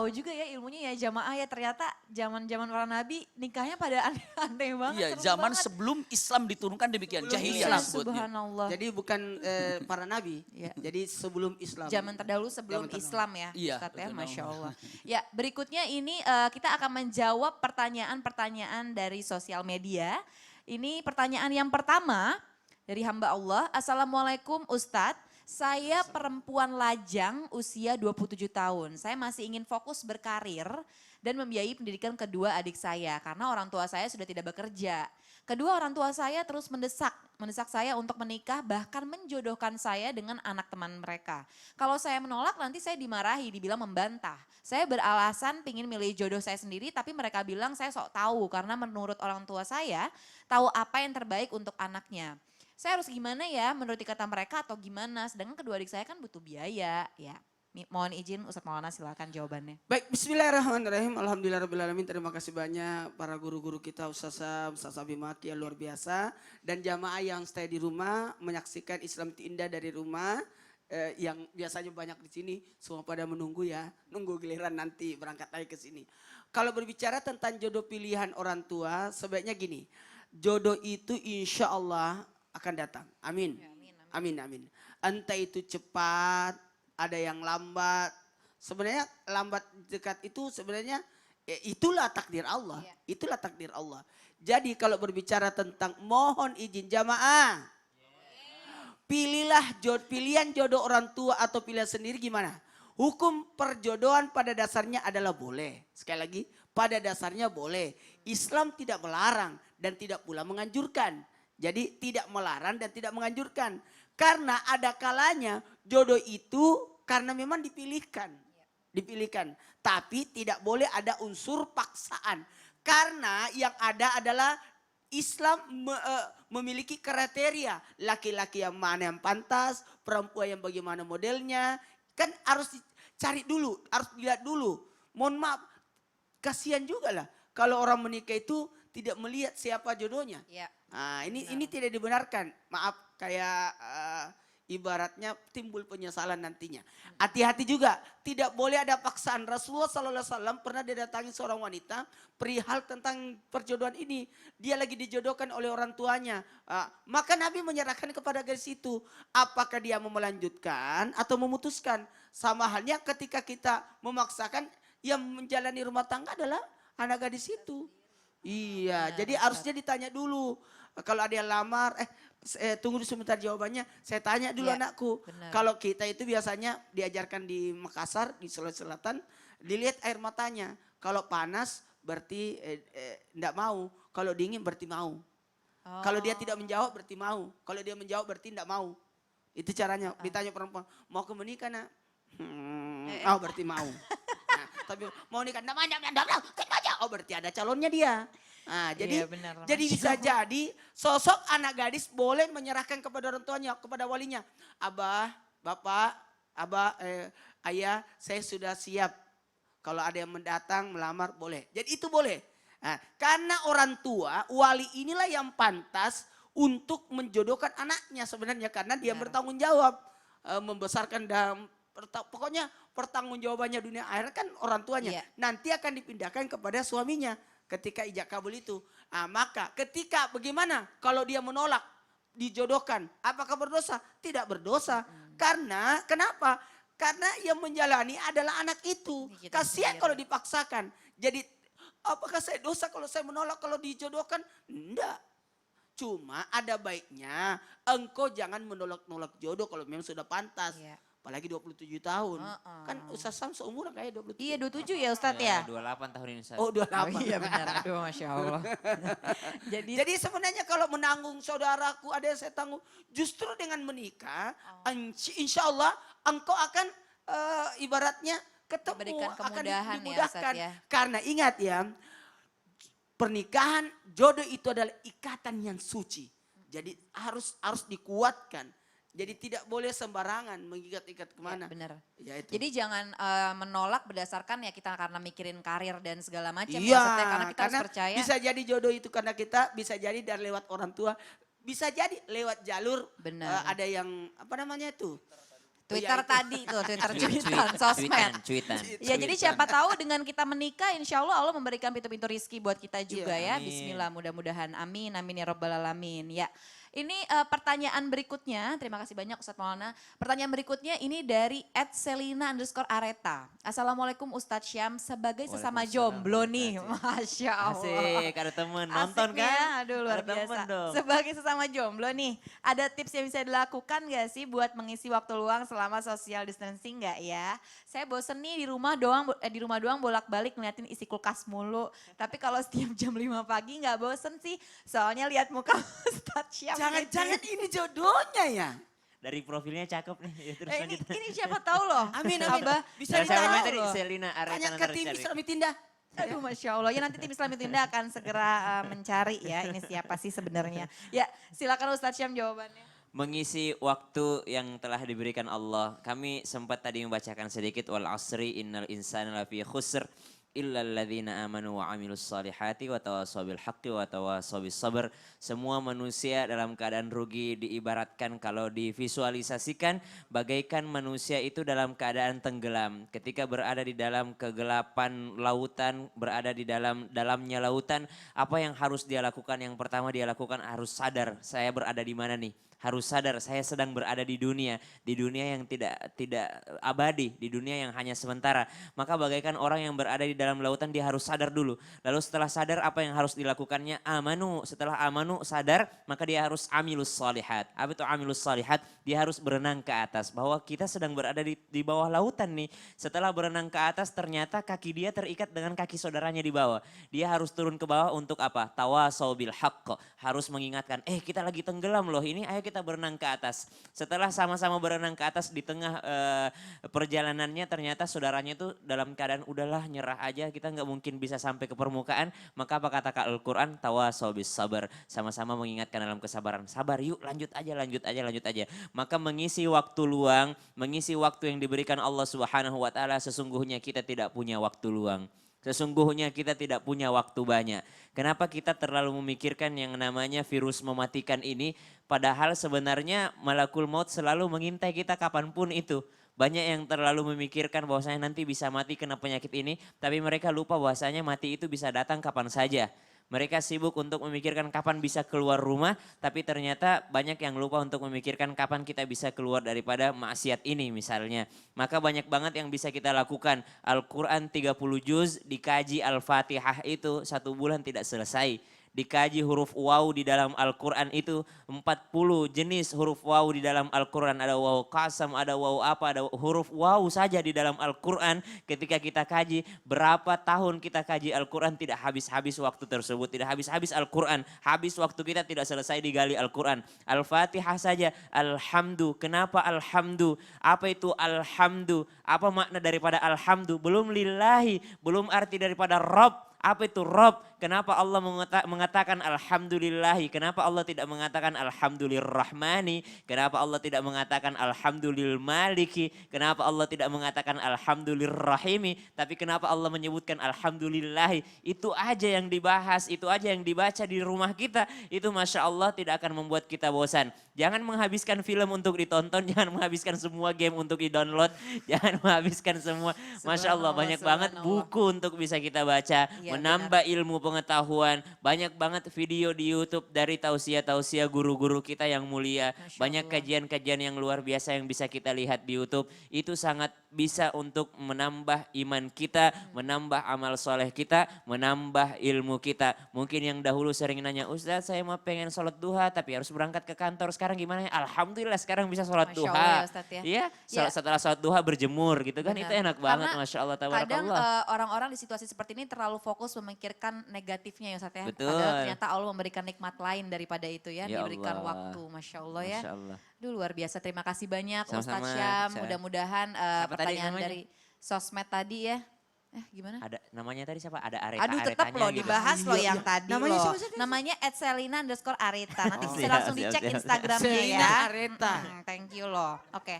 tahu juga ya ilmunya ya jamaah ya ternyata zaman-zaman para nabi nikahnya pada aneh-aneh banget. Iya, seru zaman banget. sebelum Islam diturunkan demikian, Sebelum jahiliyah Iya, Islam. disebutnya. subhanallah. Jadi bukan para nabi, Ya. jadi sebelum Islam. Zaman terdahulu sebelum Zaman terdahulu. Islam ya Iya, Ustadz ya, betul. Masya Allah. Ya berikutnya ini kita akan menjawab pertanyaan-pertanyaan dari sosial media. Ini pertanyaan yang pertama dari hamba Allah. Assalamualaikum Ustadz, saya perempuan lajang usia 27 tahun. Saya masih ingin fokus berkarir dan membiayai pendidikan kedua adik saya karena orang tua saya sudah tidak bekerja. Kedua orang tua saya terus mendesak saya untuk menikah bahkan menjodohkan saya dengan anak teman mereka. Kalau saya menolak nanti saya dimarahi, dibilang membantah. Saya beralasan pingin milih jodoh saya sendiri tapi mereka bilang saya sok tahu karena menurut orang tua saya tahu apa yang terbaik untuk anaknya. Saya harus gimana ya menurut kata mereka atau gimana? Sedangkan kedua adik saya kan butuh biaya ya. Mohon izin Ustadz Maulana silakan jawabannya. Baik, bismillahirrahmanirrahim. Alhamdulillahirrahmanirrahim. Terima kasih banyak para guru-guru kita, Ustaz Abimaki yang luar biasa. Dan jamaah yang stay di rumah menyaksikan Islam Indah dari rumah. Yang biasanya banyak di sini, semua pada menunggu ya. Nunggu giliran nanti berangkat lagi ke sini. Kalau berbicara tentang jodoh pilihan orang tua, sebaiknya gini. Jodoh itu insya Allah akan datang. Amin. Ya, amin. Amin, amin. Entah itu cepat, ada yang lambat. Sebenarnya lambat dekat itu sebenarnya itulah takdir Allah. Ya. Itulah takdir Allah. Jadi kalau berbicara tentang mohon izin jamaah. Pilihan jodoh orang tua atau pilihan sendiri gimana? Hukum perjodohan pada dasarnya adalah boleh. Sekali lagi, pada dasarnya boleh. Islam tidak melarang dan tidak pula menganjurkan. Jadi tidak melarang dan tidak menganjurkan. Karena ada kalanya jodoh itu karena memang dipilihkan. Dipilihkan. Tapi tidak boleh ada unsur paksaan. Karena yang ada adalah Islam memiliki kriteria. Laki-laki yang mana yang pantas, perempuan yang bagaimana modelnya. Kan harus dicari dulu, harus dilihat dulu. Mohon maaf, kasihan juga lah kalau orang menikah itu tidak melihat siapa jodohnya. Ya. Nah, ini tidak dibenarkan. Maaf, kayak ibaratnya timbul penyesalan nantinya. Hati-hati juga, tidak boleh ada paksaan. Rasulullah SAW pernah didatangi seorang wanita perihal tentang perjodohan ini. Dia lagi dijodohkan oleh orang tuanya. Maka Nabi menyerahkan kepada gadis itu. Apakah dia mau melanjutkan atau memutuskan. Sama halnya ketika kita memaksakan yang menjalani rumah tangga adalah anak gadis itu. Iya, Benar, jadi Ustaz. harusnya ditanya dulu. Kalau ada yang lamar, tunggu sebentar jawabannya. Saya tanya dulu Ya, anakku. benar. Kalau kita itu biasanya diajarkan di Makassar, di Sulawesi Selatan, dilihat air matanya. Kalau panas berarti enggak mau. Kalau dingin berarti mau. Kalau dia tidak menjawab berarti mau. Kalau dia menjawab berarti enggak mau. Itu caranya. Ditanya perempuan, mau ke menikah nak? Oh berarti mau. Nah, tapi mau nikah, enggak mau. Oh berarti ada calonnya dia. Nah, jadi Iya, benar, jadi Masya bisa jadi sosok anak gadis boleh menyerahkan kepada orang tuanya, kepada walinya. Abah, bapak, ayah, saya sudah siap. Kalau ada yang mendatang melamar boleh. Jadi itu boleh. Nah, karena orang tua, wali inilah yang pantas untuk menjodohkan anaknya sebenarnya karena dia Benar. bertanggung jawab membesarkan dan pokoknya pertanggungjawabannya dunia akhirat kan orang tuanya. Iya. Nanti akan dipindahkan kepada suaminya ketika ijab kabul itu. Nah, maka ketika bagaimana kalau dia menolak dijodohkan, apakah berdosa? Tidak berdosa. Karena kenapa? Karena yang menjalani adalah anak itu. Ini kita Kasihan sendiri. kalau dipaksakan. Jadi apakah saya dosa kalau saya menolak kalau dijodohkan? Enggak. Cuma ada baiknya engkau jangan menolak-nolak jodoh kalau memang sudah pantas. Iya. Apalagi 27 tahun. Heeh. Kan Ustaz Sam seumuran kayak 27. Iya 27 ya Ustadz ya? 28 tahun ini Ustaz. Oh 28. Oh iya benar, aduh Masya Allah. Jadi sebenarnya kalau menanggung saudaraku ada yang saya tanggung. Justru dengan menikah insya Allah engkau akan ibaratnya ketemu. Diberikan akan kemudahan ya, dimudahkan. Ustaz ya. Karena ingat ya pernikahan jodoh itu adalah ikatan yang suci. Jadi harus dikuatkan. Jadi tidak boleh sembarangan mengikat-ikat kemana. Ya, benar. Ya, itu. Jadi jangan menolak berdasarkan ya kita karena mikirin karir dan segala macam. Iya, Maksudnya karena kita harus percaya. bisa jadi jodoh itu karena kita, bisa jadi dari lewat orang tua, bisa jadi lewat jalur Benar. ada yang apa namanya itu Twitter itu. tadi tuh, Twitter Tweet, cuitan, sosmed. cuitan. Ya jadi siapa tahu dengan kita menikah insya Allah memberikan pintu-pintu rizki buat kita juga Iya, ya. amin. Bismillah mudah-mudahan amin, amin ya robbal alamin. Ya ini pertanyaan berikutnya, terima kasih banyak Ustadz Maulana. Pertanyaan berikutnya ini dari @selina_areta. Assalamualaikum Ustadz Syam, sebagai sesama Waalaikumsalam jomblo nih, warahmatullahi Masya Allah. Asik, ada temen nonton Asiknya, kan? aduh luar Ada temen biasa. dong. Sebagai sesama jomblo nih, ada tips yang bisa dilakukan gak sih buat mengisi waktu luang selama social distancing gak ya? Saya bosen nih di rumah doang bolak-balik ngeliatin isi kulkas mulu. Tapi kalau setiap jam 5 pagi gak bosen sih, soalnya lihat muka Ustadz Syam. Jangan-jangan ini jodohnya ya. Dari profilnya cakep nih. Ya, terus ini, lanjut. ini siapa tahu loh. Amin, amin. Abah, Bisa Nah, siapa namanya ditanya tadi? loh. Selina Areta. Tanya ke nanti tim cari. Islami Tindak. Aduh Masya Allah, ya nanti tim Islami Tinda akan segera mencari ya ini siapa sih sebenarnya. Ya silakan Ustadz Syam jawabannya. Mengisi waktu yang telah diberikan Allah. Kami sempat tadi membacakan sedikit wal asri innal insana lafi khusr illal ladzina amanu wa amilus solihati wa tawasaw bil haqqi wa tawasaw bis sabr. Semua manusia dalam keadaan rugi, diibaratkan kalau divisualisasikan bagaikan manusia itu dalam keadaan tenggelam. Ketika berada di dalam kegelapan lautan, berada di dalamnya lautan, apa yang harus dia lakukan? Yang pertama dia lakukan harus sadar, saya berada di mana nih? Harus sadar saya sedang berada di dunia yang tidak abadi, di dunia yang hanya sementara. Maka bagaikan orang yang berada di dalam lautan, dia harus sadar dulu. Lalu setelah sadar apa yang harus dilakukannya? Amanu. Setelah amanu sadar, maka dia harus amilus solihat. Apa itu amilus solihat? Dia harus berenang ke atas, bahwa kita sedang berada di bawah lautan nih. Setelah berenang ke atas ternyata kaki dia terikat dengan kaki saudaranya di bawah. Dia harus turun ke bawah untuk apa? Tawasau bil haqq. Harus mengingatkan, kita lagi tenggelam loh ini, ayo kita berenang ke atas. Setelah sama-sama berenang ke atas, di tengah perjalanannya ternyata saudaranya itu dalam keadaan udahlah nyerah aja, kita nggak mungkin bisa sampai ke permukaan. Maka apa kata Al-Quran? Tawasau bis sabar. Sama-sama mengingatkan dalam kesabaran. Sabar yuk, lanjut aja. Maka mengisi waktu luang, mengisi waktu yang diberikan Allah Subhanahu wa taala, sesungguhnya kita tidak punya waktu luang. Sesungguhnya kita tidak punya waktu banyak. Kenapa kita terlalu memikirkan yang namanya virus mematikan ini? Padahal sebenarnya malakul maut selalu mengintai kita kapanpun itu. Banyak yang terlalu memikirkan bahwasanya nanti bisa mati kena penyakit ini. Tapi mereka lupa bahwasanya mati itu bisa datang kapan saja. Mereka sibuk untuk memikirkan kapan bisa keluar rumah, tapi ternyata banyak yang lupa untuk memikirkan kapan kita bisa keluar daripada maksiat ini misalnya. Maka banyak banget yang bisa kita lakukan. Al-Quran 30 juz, dikaji Al-Fatihah itu 1 bulan tidak selesai. Dikaji huruf waw di dalam Al-Quran itu 40 jenis huruf waw di dalam Al-Quran. Ada waw qasam, ada waw apa, ada huruf waw saja di dalam Al-Quran. Ketika kita kaji, berapa tahun kita kaji Al-Quran tidak habis-habis waktu tersebut. Tidak habis-habis Al-Quran, habis waktu kita tidak selesai digali Al-Quran. Al-Fatihah saja, Alhamdu. Kenapa Alhamdu? Apa itu Alhamdu? Apa makna daripada Alhamdu? Belum lillahi, belum arti daripada Rabb. Apa itu Rabb? Kenapa Allah mengatakan Alhamdulillahi? Kenapa Allah tidak mengatakan Alhamdulillahirrahmani? Kenapa Allah tidak mengatakan Alhamdulillahmaliki? Kenapa Allah tidak mengatakan Alhamdulillahirrahimi? Tapi kenapa Allah menyebutkan Alhamdulillahi? Itu aja yang dibahas, itu aja yang dibaca di rumah kita. Itu Masya Allah tidak akan membuat kita bosan. Jangan menghabiskan film untuk ditonton, jangan menghabiskan semua game untuk di-download. Jangan menghabiskan semua, Masya Allah banyak banget buku untuk bisa kita baca. Ya, menambah ilmu pengetahuan. Banyak banget video di YouTube dari tausiah-tausiah guru-guru kita yang mulia. Banyak kajian-kajian yang luar biasa yang bisa kita lihat di YouTube. Itu sangat bisa untuk menambah iman kita, menambah amal soleh kita, menambah ilmu kita. Mungkin yang dahulu sering nanya, Ustaz saya mau pengen sholat duha tapi harus berangkat ke kantor. Sekarang gimana ya? Alhamdulillah sekarang bisa sholat Masya duha. Allah ya Ustaz ya. Iya, Ya. Setelah sholat duha berjemur gitu kan, Benar. itu enak banget. Karena Masya Allah, kadang tabarakallah. orang-orang di situasi seperti ini terlalu fokus memikirkan negatifnya ya Ustaz ya. Betul. Padahal ternyata Allah memberikan nikmat lain daripada itu ya. Ya Diberikan Allah. waktu, Masya Allah ya. Masya Allah. Duh luar biasa, terima kasih banyak Sama-sama, Ustadz Syam. Syah. Mudah-mudahan Apa tadi pertanyaan namanya? dari sosmed tadi ya. Gimana? Ada namanya tadi siapa? Ada Areta. Aduh tetap Aretanya loh gitu. dibahas loh yang tadi Namanya loh. siapa sih? Namanya @selina_areta. Nanti Oh, bisa siap, langsung siap, dicek siap. Instagramnya Selina ya. Areta. Thank you loh. Oke.